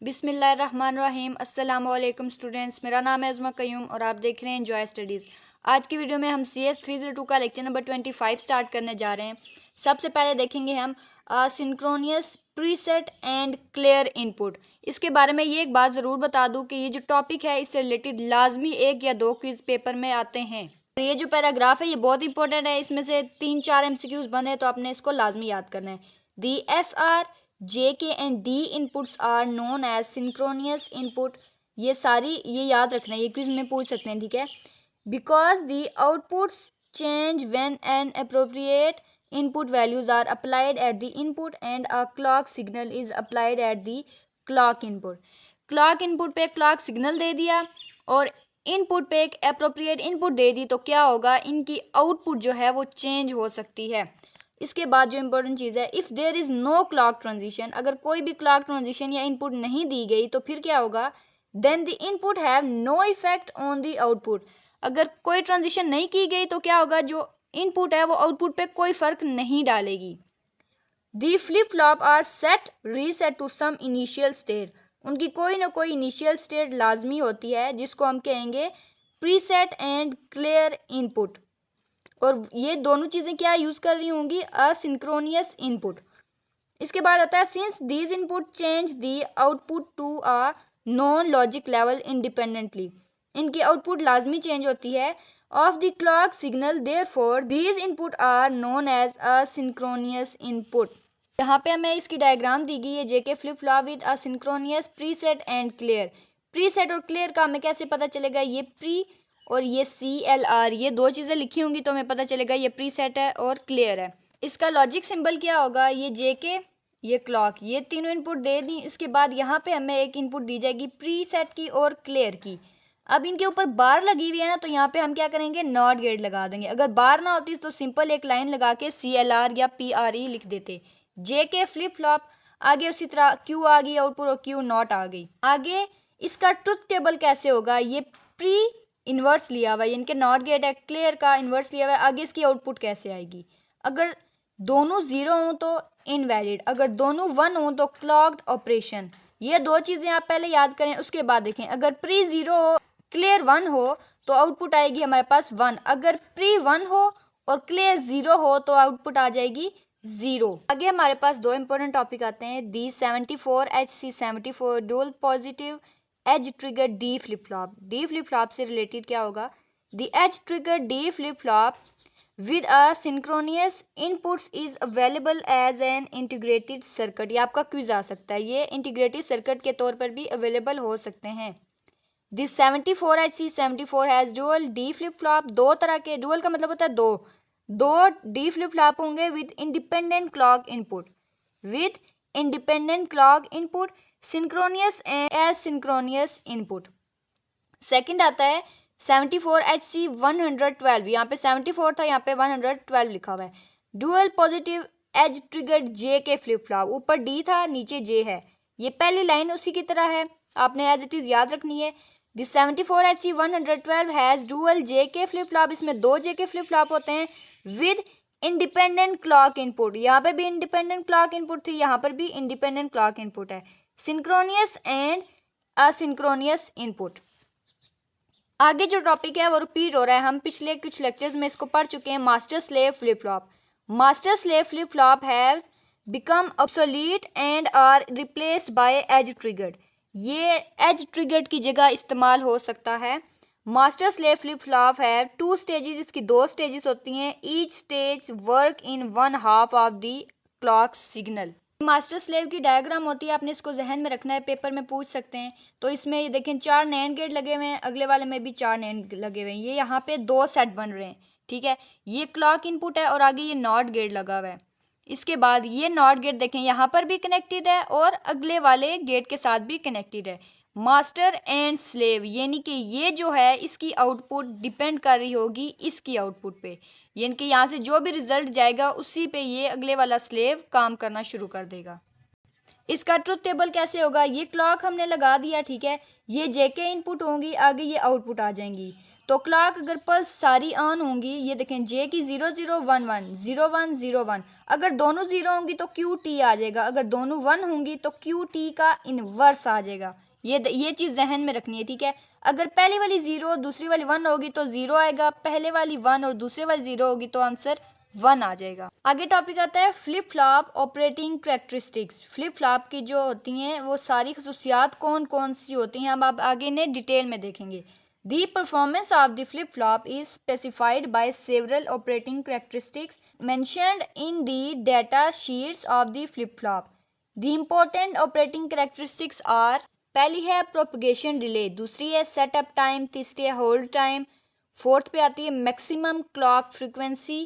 बिस्मिल्लाहिर्रहमानिर्रहीम। अस्सलाम वालेकुम स्टूडेंट्स, मेरा नाम है अज़मा क़य्यूम और आप देख रहे हैं एंजॉय स्टडीज़। आज की वीडियो में हम CS 302 का लेक्चर नंबर 25 स्टार्ट करने जा रहे हैं। सबसे पहले देखेंगे हम synchronous preset and clear input. इसके बारे में ये एक बात ज़रूर बता दूँ कि ये जो टॉपिक है इससे रिलेटेड लाजमी एक या दो क्विज़ पेपर में आते हैं। और ये जो पैराग्राफ है ये बहुत इंपॉर्टेंट है, इसमें से 3-4 MCQs बने तो आपने इसको लाजमी याद करना है। The SR JK and D inputs are known as synchronous input. ये सारी ये याद रखना है, ये क्विज में पूछ सकते हैं, ठीक है। Because the outputs change when an appropriate input values are applied at the input and a clock signal is applied at the clock input. Clock input पे क्लॉक सिग्नल दे दिया और इनपुट पे एक अप्रोप्रिएट इनपुट दे दी तो क्या होगा, इनकी आउटपुट जो है वो चेंज हो सकती है। इसके बाद जो इम्पोर्टेंट चीज़ है, if there is no clock transition, अगर कोई भी क्लॉक ट्रांजिशन या इनपुट नहीं दी गई तो फिर क्या होगा, then the input have no effect on the output. अगर कोई ट्रांजिशन नहीं की गई तो क्या होगा, जो इनपुट है वो आउटपुट पे कोई फ़र्क नहीं डालेगी। The flip flop are set reset to some initial state. उनकी कोई ना कोई इनिशियल स्टेट लाजमी होती है जिसको हम कहेंगे प्रीसेट एंड क्लियर इनपुट। और ये दोनों चीज़ें क्या यूज़ कर रही होंगी, असिंक्रोनियस इनपुट। इसके बाद आता है since these input change the output to a non logic level independently. इनकी आउटपुट लाजमी चेंज होती है of the clock signal, therefore these input are known as asynchronous input. यहाँ पे हमें इसकी डायग्राम दी गई है, JK flip flop with asynchronous preset and clear. Preset और क्लियर का हमें कैसे पता चलेगा, ये प्री और ये CLR, ये दो चीज़ें लिखी होंगी तो हमें पता चलेगा ये प्रीसेट है और क्लियर है। इसका लॉजिक सिंबल क्या होगा, ये JK, ये क्लॉक, ये तीनों इनपुट दे दी। इसके बाद यहाँ पे हमें एक इनपुट दी जाएगी प्रीसेट की और क्लियर की। अब इनके ऊपर बार लगी हुई है ना, तो यहाँ पे हम क्या करेंगे, नॉट गेट लगा देंगे। अगर बार ना होती तो सिंपल एक लाइन लगा के CLR या PRE लिख देते। JK फ्लिप फ्लॉप, आगे उसी तरह Q आ गई आउटपुट और Q नॉट आ गई। आगे इसका ट्रुथ टेबल कैसे होगा, ये प्री इन्वर्स लिया हुआ है, इनके नॉट गेट है, क्लियर का इन्वर्स लिया हुआ है। आगे इसकी आउटपुट कैसे आएगी, अगर दोनों जीरो हों तो इनवैलिड, अगर दोनों वन हों तो क्लॉक्ड ऑपरेशन। ये दो चीज़ें आप पहले याद करें। उसके बाद देखें, अगर प्री जीरो हो क्लियर वन हो तो आउटपुट आएगी हमारे पास वन, अगर प्री वन हो और क्लियर जीरो हो तो आउटपुट आ जाएगी जीरो। आगे हमारे पास दो इंपॉर्टेंट टॉपिक आते हैं, the 74HC74 dual positive edge trigger D flip flop. D flip flop से रिलेटेड क्या होगा, the edge trigger D flip flop with asynchronous inputs is available as an integrated circuit. ये आपका quiz आ सकता है, ये इंटीग्रेटेड सर्किट के तौर पर भी अवेलेबल हो सकते हैं। This 74HC74 has dual D flip flop. दो तरह के, डुअल का मतलब होता है दो डी फ्लिप फ्लॉप होंगे with independent clock input, with independent clock input, synchronous and asynchronous input. Second आता है 74HC112, यहाँ पे 74 था, यहाँ पे 112 लिखा हुआ है। Dual positive edge triggered JK flip flop, ऊपर D था नीचे J है, ये पहली लाइन उसी की तरह है, आपने एज इट इज याद रखनी है। This 74HC112 has dual JK flip flop, इसमें दो JK फ्लिप फ्लॉप होते हैं विद इंडिपेंडेंट क्लॉक इनपुट। यहाँ पे भी इंडिपेंडेंट क्लॉक इनपुट थी, यहाँ पर भी इंडिपेंडेंट क्लॉक इनपुट है। Synchronous and asynchronous input. आगे जो टॉपिक है वो रिपीट हो रहा है, हम पिछले कुछ लेक्चर्स में इसको पढ़ चुके हैं। Master slave flip flop. Master slave flip flop have become obsolete and are replaced by edge triggered. ये एज ट्रिगर्ड की जगह इस्तेमाल हो सकता है। मास्टर स्लेव फ्लिप फ्लॉप है टू स्टेजेस, इसकी दो स्टेजेस होती हैं। Each stage work in one half of the clock signal. Master slave की डायग्राम होती है, आपने इसको जहन में रखना है, पेपर में पूछ सकते हैं। तो इसमें ये देखें 4 नैंड गेट लगे हुए हैं, अगले वाले में भी 4 नैंड लगे हुए हैं। ये यहाँ पे दो सेट बन रहे हैं, ठीक है। ये क्लॉक इनपुट है और आगे ये नॉट गेट लगा हुआ है। इसके बाद ये नॉट गेट देखें यहाँ पर भी कनेक्टेड है और अगले वाले गेट के साथ भी कनेक्टेड है। मास्टर एंड स्लेव, यानी कि ये जो है इसकी आउटपुट डिपेंड कर रही होगी इसकी आउटपुट पे, यानी कि यहाँ से जो भी रिजल्ट जाएगा उसी पे ये अगले वाला स्लेव काम करना शुरू कर देगा। इसका ट्रुथ टेबल कैसे होगा, ये क्लॉक हमने लगा दिया, ठीक है। ये JK इनपुट होंगी, आगे ये आउटपुट आ जाएंगी। तो क्लॉक अगर पल्स सारी ऑन होंगी, ये देखें जे की 0011 0101, अगर दोनों 0 होंगी तो क्यू टी आ जाएगा, अगर दोनों 1 होंगी तो क्यू टी का इनवर्स आ जाएगा। ये चीज़ जहन में रखनी है, ठीक है। अगर पहली वाली 0 दूसरी वाली 1 होगी तो 0 आएगा, पहले वाली 1 और दूसरी वाली 0 होगी तो आंसर 1 आ जाएगा। आगे टॉपिक आता है flip flop operating characteristics. Flip flop की जो होती हैं वो सारी खसूसियात कौन कौन सी होती हैं, अब आप आगे ने डिटेल में देखेंगे। The performance of the flip-flop is specified by several operating characteristics mentioned in the data sheets of the flip-flop. The important operating characteristics are, पहली है propagation delay, दूसरी है setup time, तीसरी है hold time, फोर्थ पे आती है maximum clock frequency,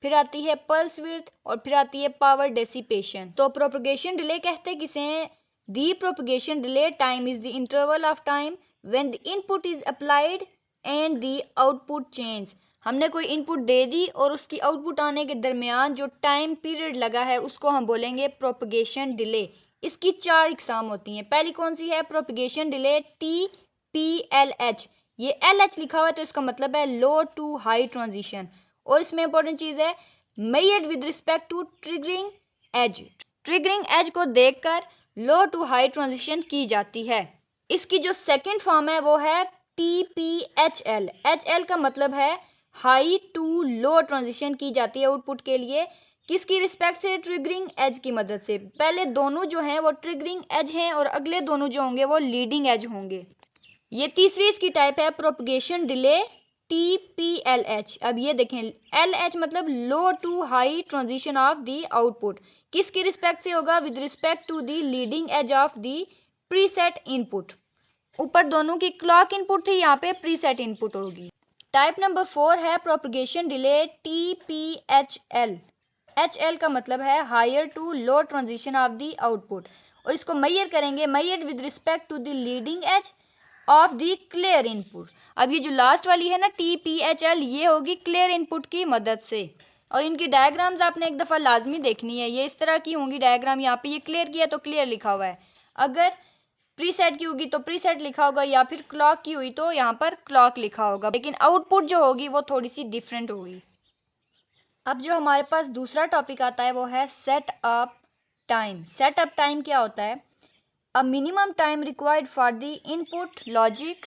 फिर आती है pulse width और फिर आती है power dissipation। तो propagation delay कहते किसे हैं? The propagation delay time is the interval of time when the input is applied and the output change। हमने कोई इनपुट दे दी और उसकी आउटपुट आने के दरमियान जो टाइम पीरियड लगा है उसको हम बोलेंगे प्रोपगेशन डिले। इसकी 4 इकसाम होती हैं। पहली कौन सी है? Propagation delay TPLH। ये LH लिखा हुआ है तो इसका मतलब है लो टू हाई ट्रांजिशन। और इसमें इंपॉर्टेंट चीज़ है measured with respect to triggering edge. Triggering edge को देखकर लो टू हाई ट्रांजिशन की जाती है। इसकी जो सेकंड फॉर्म है वो है TPHL। HL का मतलब है हाई टू लो ट्रांजिशन की जाती है आउटपुट के लिए। किसकी रिस्पेक्ट से? ट्रिगरिंग एज की मदद से। पहले दोनों जो हैं वो ट्रिगरिंग एज हैं और अगले दोनों जो होंगे वो लीडिंग एज होंगे। ये तीसरी इसकी टाइप है प्रोपगेशन डिले TPLH। अब ये देखें LH मतलब low to high transition of the output. किसकी रिस्पेक्ट से होगा? With respect to the leading edge of the preset input. ऊपर दोनों की क्लॉक इनपुट थी, यहाँ पे प्रीसेट इनपुट होगी। टाइप नंबर 4 है प्रोपगेशन डिले TPHL। HL का मतलब है higher to low transition of the output और इसको मेजर करेंगे measured with respect to the leading edge of the clear input. अब ये जो लास्ट वाली है ना TPHL, ये होगी क्लियर इनपुट की मदद से। और इनकी डायग्राम्स आपने एक दफ़ा लाजमी देखनी है, ये इस तरह की होंगी डायग्राम। यहाँ पे ये क्लियर किया तो क्लियर लिखा हुआ है, अगर प्रीसेट की होगी तो प्रीसेट लिखा होगा, या फिर क्लॉक की हुई तो यहाँ पर क्लॉक लिखा होगा, लेकिन आउटपुट जो होगी वो थोड़ी सी डिफरेंट होगी। अब जो हमारे पास दूसरा टॉपिक आता है वो है set up time. Set up time क्या होता है? A minimum time required for the input logic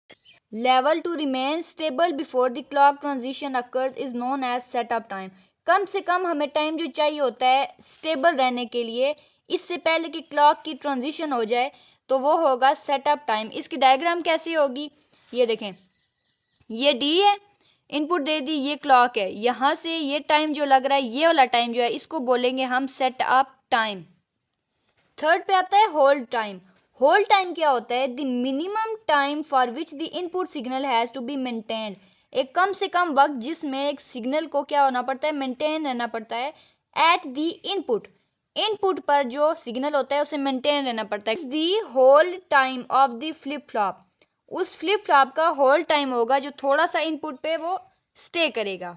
level to remain stable before the clock transition occurs is known as set up time. कम से कम हमें टाइम जो चाहिए होता है स्टेबल रहने के लिए, इससे पहले कि क्लॉक की ट्रांजिशन हो जाए, तो वो होगा सेटअप टाइम। इसकी डायग्राम कैसी होगी? ये देखें, ये डी है, इनपुट दे दी, ये क्लॉक है, यहाँ से ये टाइम जो लग रहा है, ये वाला टाइम जो है, इसको बोलेंगे हम सेटअप टाइम। थर्ड पे आता है होल्ड टाइम। होल्ड टाइम क्या होता है? The minimum time for which the input signal has to be maintained. एक कम से कम वक्त जिसमें एक सिग्नल को क्या होना पड़ता है? मेंटेन रहना पड़ता है एट द इनपुट। इनपुट पर जो सिग्नल होता है उसे मेंटेन रहना पड़ता है। The hold time of the flip flop. उस फ्लिप फ्लॉप का होल्ड टाइम होगा जो थोड़ा सा इनपुट पे वो स्टे करेगा।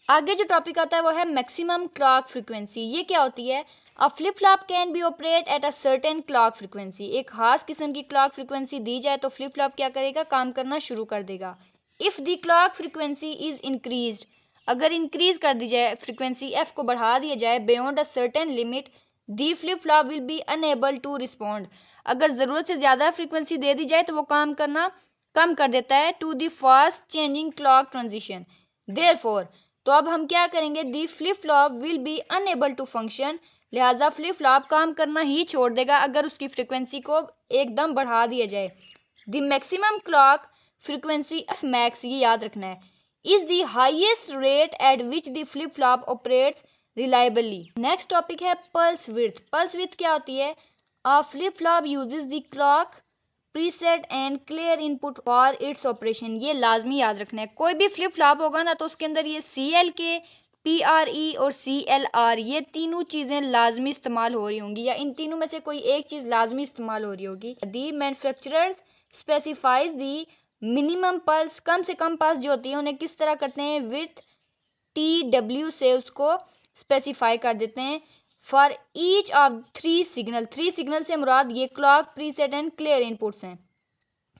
आगे जो टॉपिक आता है वो है मैक्सिमम क्लॉक फ्रीक्वेंसी। ये क्या होती है? अ flip flop can be operate at a certain clock frequency. एक खास किस्म की क्लॉक फ्रीक्वेंसी दी जाए तो फ्लिप फ्लॉप क्या करेगा? काम करना शुरू कर देगा। If the clock frequency is increased, अगर इंक्रीज कर दी जाए फ्रीक्वेंसी एफ को बढ़ा दिया जाए beyond a certain limit, the flip flop will be unable to respond. अगर ज़रूरत से ज़्यादा फ्रीक्वेंसी दे दी जाए तो वो काम करना कम कर देता है to the fast changing clock transition. Therefore, तो अब हम क्या करेंगे? The flip flop will be unable to function. लिहाजा फ्लिप फ्लॉप काम करना ही छोड़ देगा अगर उसकी फ्रीक्वेंसी को एकदम बढ़ा दिया जाए। The maximum clock frequency F max, ये याद रखना है, is the highest rate at which the flip flop operates reliably। Next topic है pulse width। pulse width क्या होती है? A flip flop uses the clock preset and clear input for its operation। ये लाजमी याद रखना है। कोई भी फ्लिप फ्लॉप होगा ना तो उसके अंदर ये CLK, PRE और CLR, ये तीनों चीज़ें लाजमी इस्तेमाल हो रही होंगी, या इन तीनों में से कोई एक चीज़ लाजमी इस्तेमाल हो रही होगी। The manufacturers specifies the minimum pulse, कम से कम पल्स जो होती है उन्हें किस तरह करते हैं? विथ TW से उसको स्पेसिफाई कर देते हैं। For each of 3 signal, 3 signal से मुराद ये clock, preset and clear inputs हैं।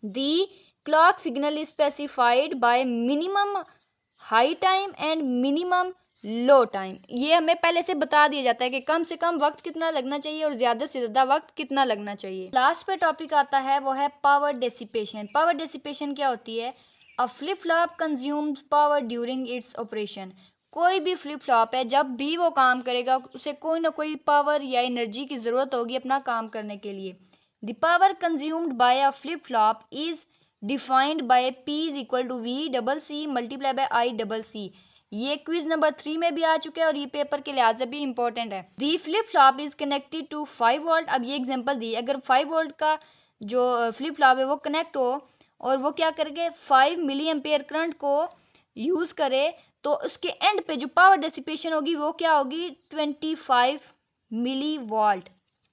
The clock signal is specified by minimum high time and minimum low time. ये हमें पहले से बता दिया जाता है कि कम से कम वक्त कितना लगना चाहिए और ज़्यादा से ज़्यादा वक्त कितना लगना चाहिए। लास्ट पे टॉपिक आता है वो है पावर डेसिपेशन। पावर डेसिपेशन क्या होती है? अ flip flop consumes power during its operation. कोई भी फ्लिप फ्लॉप है, जब भी वो काम करेगा उसे कोई ना कोई पावर या एनर्जी की ज़रूरत होगी अपना काम करने के लिए। The power consumed by a flip flop is defined by P is equal to V double C multiply by I double C। ये क्विज नंबर 3 में भी आ चुका है और ये पेपर के लिहाज से भी इंपॉर्टेंट है। The flip flop is connected to 5 volt. अब ये एग्जांपल दी, अगर 5 वोल्ट का जो फ्लिप फ्लॉप है वो कनेक्ट हो और वो क्या करके 5 मिली एम्पेयर करंट को यूज करे, तो उसके एंड पे जो पावर डेसिपेशन होगी वो क्या होगी? 25 मिली वोल्ट।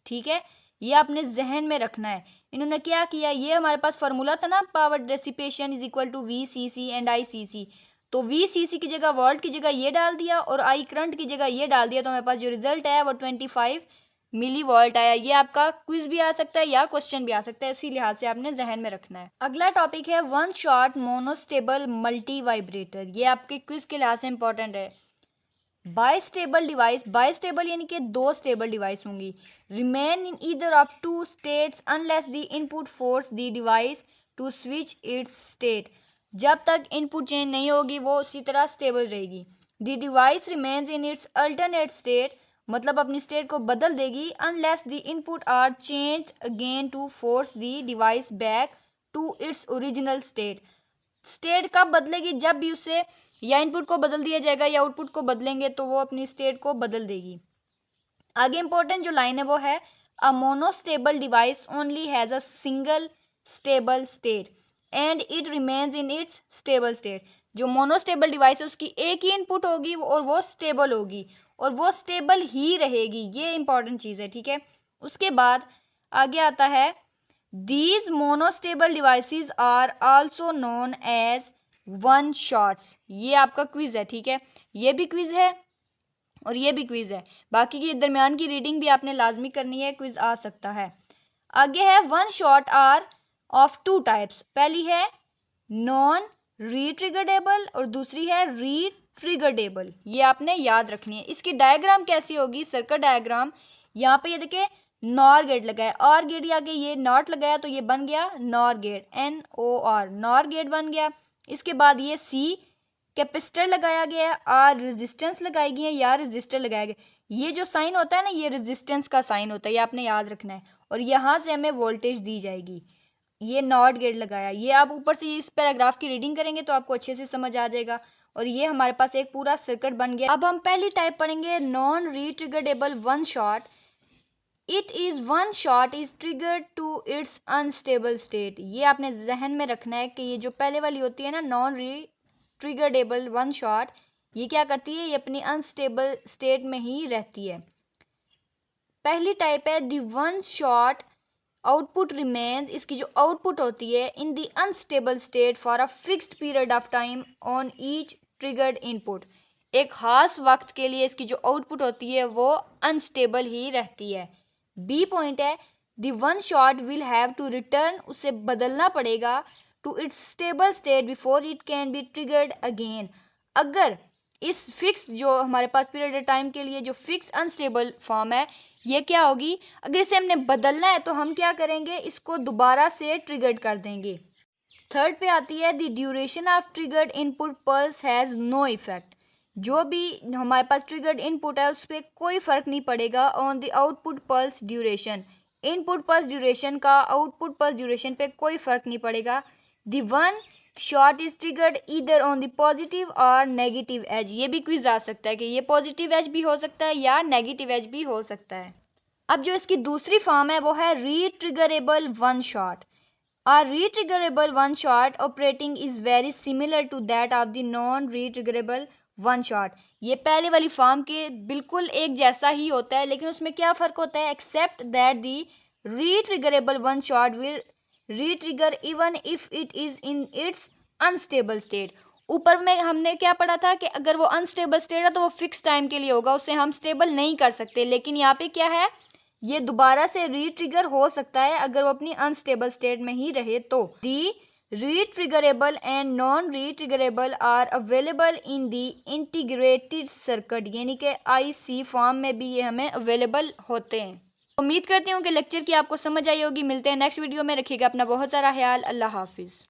ठीक है, ये आपने जहन में रखना है। इन्होंने क्या किया, ये हमारे पास फार्मूला था ना, power dissipation is equal to VCC and ICC। तो VCC की जगह वोल्ट की जगह ये डाल दिया और I करंट की जगह ये डाल दिया, तो हमारे पास जो रिजल्ट है वो 25 मिली वोल्ट आया। ये आपका क्विज भी आ सकता है या क्वेश्चन भी आ सकता है, इसी लिहाज से आपने जहन में रखना है। अगला टॉपिक है one shot monostable multi vibrator. ये आपके क्विज के लिहाज से इंपॉर्टेंट है। बाइस्टेबल डिवाइस, बाइस्टेबल यानी कि दो स्टेबल डिवाइस होंगी। Remain in either of two states unless the input force the device to switch its state. जब तक इनपुट चेंज नहीं होगी वो उसी तरह स्टेबल रहेगी। The device remains in its alternate state, मतलब अपनी स्टेट को बदल देगी, unless the input are change again to force the device back to its original state. State कब बदलेगी? जब भी उसे या इनपुट को बदल दिया जाएगा या आउटपुट को बदलेंगे तो वो अपनी स्टेट को बदल देगी। आगे इंपॉर्टेंट जो लाइन है वो है a monostable device only has a single stable state and it remains in its stable state. जो मोनोस्टेबल डिवाइस है उसकी एक ही इनपुट होगी और वो स्टेबल होगी और वो स्टेबल ही रहेगी। ये इंपॉर्टेंट चीज़ है, ठीक है। उसके बाद आगे आता है these monostable devices are also known as one shots. ये आपका क्विज है, ठीक है, ये भी क्विज है और ये भी क्विज है। बाकी की दरमियान की रीडिंग भी आपने लाजमी करनी है, क्विज आ सकता है। आगे है one shot are of two types. पहली है नॉन रीट्रिगरेबल और दूसरी है रीट्रिगरेबल। ये आपने याद रखनी है। इसकी डायग्राम कैसी होगी? Circuit diagram. यहाँ पे ये देखिए नॉर गेट लगाया, और गेट के आगे ये नॉट लगाया तो ये बन गया NOR gate, NOR, NOR gate बन गया। इसके बाद ये C कैपेसिटर लगाया गया है, R रेजिस्टेंस लगाई गई है या रेजिस्टर लगाया गया। ये जो साइन होता है ना, ये रेजिस्टेंस का साइन होता है, ये आपने याद रखना है। और यहाँ से हमें वोल्टेज दी जाएगी। ये नॉट गेट लगाया, ये आप ऊपर से इस पैराग्राफ की रीडिंग करेंगे तो आपको अच्छे से समझ आ जाएगा। और ये हमारे पास एक पूरा सर्किट बन गया। अब हम पहली टाइप पढ़ेंगे non retriggerable one shot. It is one shot is triggered to its unstable state. ये आपने जहन में रखना है कि ये जो पहले वाली होती है ना नॉन रीट्रिगरेबल वन शॉट, ये क्या करती है? ये अपनी अनस्टेबल स्टेट में ही रहती है। पहली टाइप है the one shot output remains. इसकी जो आउटपुट होती है in the unstable state for a fixed period of time on each triggered input. एक खास वक्त के लिए इसकी जो आउटपुट होती है वो अनस्टेबल ही रहती है। बी पॉइंट है the one shot will have to return, उसे बदलना पड़ेगा to its stable state before it can be triggered again. अगर इस फिक्स जो हमारे पास पीरियड टाइम के लिए जो फिक्स अनस्टेबल फॉर्म है ये क्या होगी, अगर इसे हमने बदलना है तो हम क्या करेंगे? इसको दोबारा से ट्रिगर्ड कर देंगे। थर्ड पे आती है the duration of triggered input pulse has no effect. जो भी हमारे पास ट्रिगर्ड इनपुट है उस पर कोई फर्क नहीं पड़ेगा on the output pulse duration. Input pulse duration का आउटपुट पल्स ड्यूरेशन पे कोई फर्क नहीं पड़ेगा। The one shot is triggered either on the positive और नेगेटिव एज। ये भी क्विज आ सकता है कि ये पॉजिटिव एज भी हो सकता है या नेगेटिव एज भी हो सकता है। अब जो इसकी दूसरी फॉर्म है वो है retriggerable one shot. A retriggerable one shot operating is very similar to that of the non-retriggerable one shot। ये पहले वाली फॉर्म के बिल्कुल एक जैसा ही होता है, लेकिन उसमें क्या फ़र्क होता है? Except that the retriggerable one shot will retrigger even if it is in its unstable state। ऊपर में हमने क्या पढ़ा था कि अगर वो अनस्टेबल स्टेट है तो वो फिक्स टाइम के लिए होगा, उसे हम स्टेबल नहीं कर सकते। लेकिन यहाँ पे क्या है? ये दोबारा से रीट्रिगर हो सकता है अगर वो अपनी अनस्टेबल स्टेट में ही रहे तो। The retriggerable and non retriggerable are available in the integrated circuit, यानी कि IC फॉर्म में भी ये हमें अवेलेबल होते हैं। उम्मीद करती हूँ कि लेक्चर की आपको समझ आई होगी। मिलते हैं नेक्स्ट वीडियो में, रखिएगा अपना बहुत सारा ख्याल। अल्लाह हाफिज़।